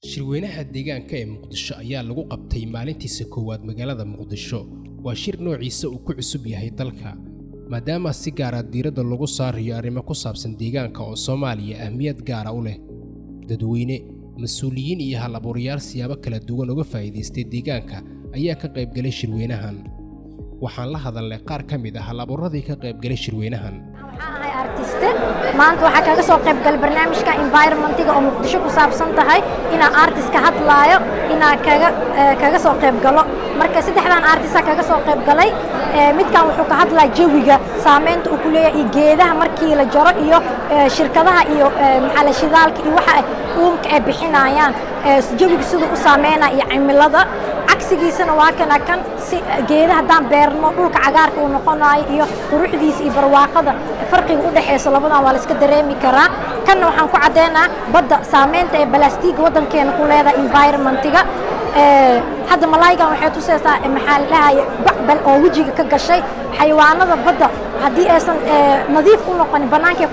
shirweynaha deegaanka ee Muqdisho ayaa lagu qabtay maalintiisa koowaad magaalada Muqdisho waa shir noociisa uu ku cusub yahay dalka maadaama si gaar ah diiradda lagu saarayo arrimo ku saabsan deegaanka oo Soomaaliya ahmiyad gaar ah u leh dadweyne mas'uuliyiin iyo hal-abuurayaal siyaabo kala duwan uga faa'iideystay deegaanka ayaa ka qayb galay shirweynahan waxaan la hadalnay qaar ka mid ah hal-abuuradii ka qayb galay shirweynahan maanta waxaa kaga soo qayb galay barnaamijka environmentiga oo Muqdisho ku saabsan tahay inaa artist ka hadlaayo inaa kaga soo qayb galo marka saddexdan artist kaga soo qayb galay midkan wuxuu ka hadlaa jawiga saameynta uu ku leeyahay geedaha markii la jaro iyo shirkadaha iyo maxaa shidaalka iyo waxa uumka ay bixinayaan jawiga sidoo u saameynaa iyo cimilada cagsigiisana waa kan si geedaha daan beerno dhulka cagaarka uu noqonayo iyo quruxdiisa iyo barwaaqada farqiga u dhaxaysa labadan waa la iska dareemi karaa kan waxaan ku cadeynaa badda saameynta ee balaastiga wadankeena ku leedahay environmentiga hadda malaaygan waxay tusaysaa maxaa la dhahay bacbal oo wajiga ka gashay xayawaanada badda haddii aysan nadiif u noqonin banaanka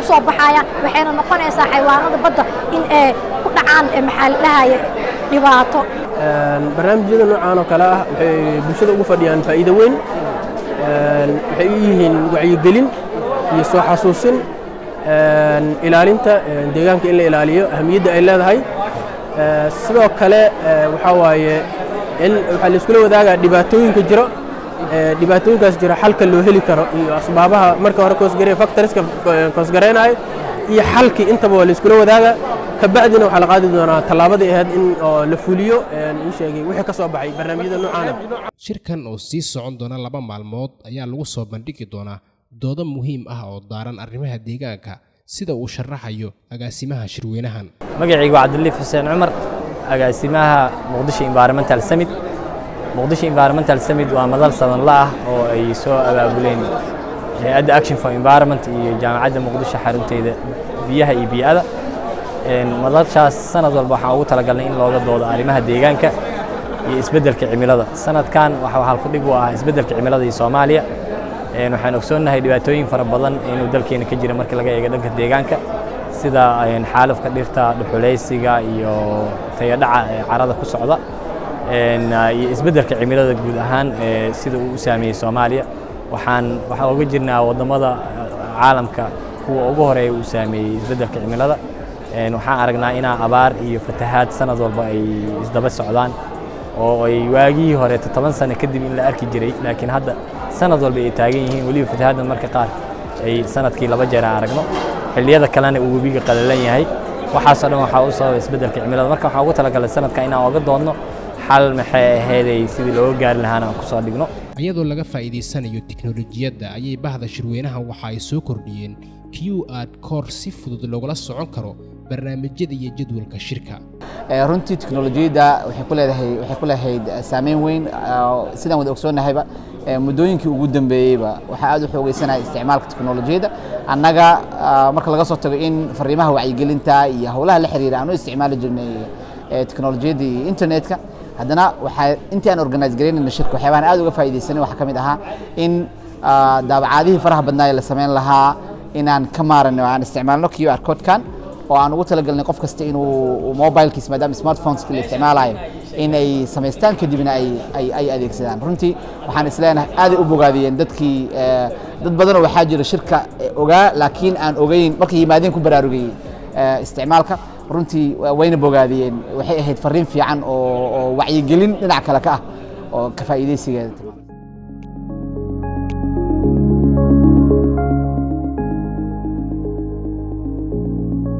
u soo baxaya waxayna noqonaysaa xayawaanada badda in ay ku dhacaan maxaa la dhahay dhibaato barnaamijyada noocan oo kale ah waxay bulshada ugu fadhiyaan faa'iido weyn waxay u yihiin wacyigelin iyo soo xasuusin ilaalinta deegaanka in la ilaaliyo ahamiyadda ay leedahay sidoo kale waxaa waaye in waxaa la iskula wadaagaa dhibaatooyinka jiro dhibaatooyinkaas jira xalka loo heli karo iyo asbaabaha marka hore koosgareeya factoriska koosgareynayo iyo xalkii intaba waa la iskula wadaagaa kabacdina waxaa la qaadi doonaa tallaabadii ahayd in la fuliyo ii sheegay wixii ka soo baxay barnaamijyada noocaana shirkan oo sii socon doona 2 maalmood ayaa lagu soo bandhigi doonaa doodo muhiim ah oo daaran arrimaha deegaanka sida uu sharaxayo agaasimaha shirweynahan magacaygu Cabdullah Xuseen Umar agaasimaha Muqdisho Environmental Summit Muqdisho Environmental Summit waa madal sanadle ah oo ay soo abaabuleen hay'adda Action for Environment iyo jaamacadda Muqdisho xarunteeda biyaha iyo biyada madalkaas sanad walba waxaan ugu talagalnay in looga doodo arrimaha deegaanka iyo isbeddelka cimilada sanadkan waxa halku dhig u ah isbeddelka cimilada ee Soomaaliya waxaan ogsoonahay dhibaatooyin fara badan inuu dalkeena ka jira marka laga eego dhanka deegaanka sida xaalufka dhirta dhuxuleysiga iyo tayadhaca carrada ku socda iyo isbeddelka cimilada guud ahaan sida uu u saameeyay Soomaaliya waxaan uga jirnaa wadamada caalamka kuwa ugu horeeya uu saameeyay isbeddelka cimilada waxaan aragnaa in abaar iyo fatahaad sanad walba ay isdaba socdaan oo ay waagii hore 10 sano kadib in la arki jiray laakiin hadda sanad walba ay taagan yihiin waliba fatahaadda marka qaar ay sanadkii 2 jeer aragno xilliyada kalena uu webiga qalalan yahay waxaas oo dhan waxa uu sababay isbeddelka cimilada marka waxa ugu talagalay sanadka inaan uga doodno xal maxay ahayd sidii loo gaari lahaana ku soo dhigno iyadoo laga faa'iideysanayo tiknoolajiyadda ayay bahda shirweynaha waxa ay soo kordhiyeen QR code si fudud looga socon karo barnaamijyada iyo jadwalka shirka runtii tiknoolajiyadda waxay ku leedahay saameyn weyn sidaan wada ogsoonahayba muddooyinkii ugu dambeeyayba waxa aad u xoogeysanaya isticmaalka tiknoolajiyadda annaga marka laga soo tago in fariimaha wacyigelinta iyo howlaha la xiriira aan u isticmaali jirnay tiknoolajiyadda iyo internetka haddana waxaa intii aan organize gareynayna shirka waxyaabahan aad uga faa'iideysanay waxaa ka mid ahaa in daabacaadihii faraha badnaa ee la samayn lahaa inaan ka maarano aan isticmaalno QR code-kan oo aan ugu talagalnay qof kasta inuu mobilekiisa maadaama smartphoneska la isticmaalayo in ay samaystaan kadibna ay adeegsadaan runtii waxaan isleenahay aad u bogaadiyeen dadkii dad badan oo waxaa jira shirka ogaa laakiin aan ogeyn markay yimaadeen ku baraarugayay isticmaalka runtii wayna bogaadiyeen waxay ahayd fariin fiican oo wacyigelin dhinac kale ka ah oo ka faa'iideysigeeda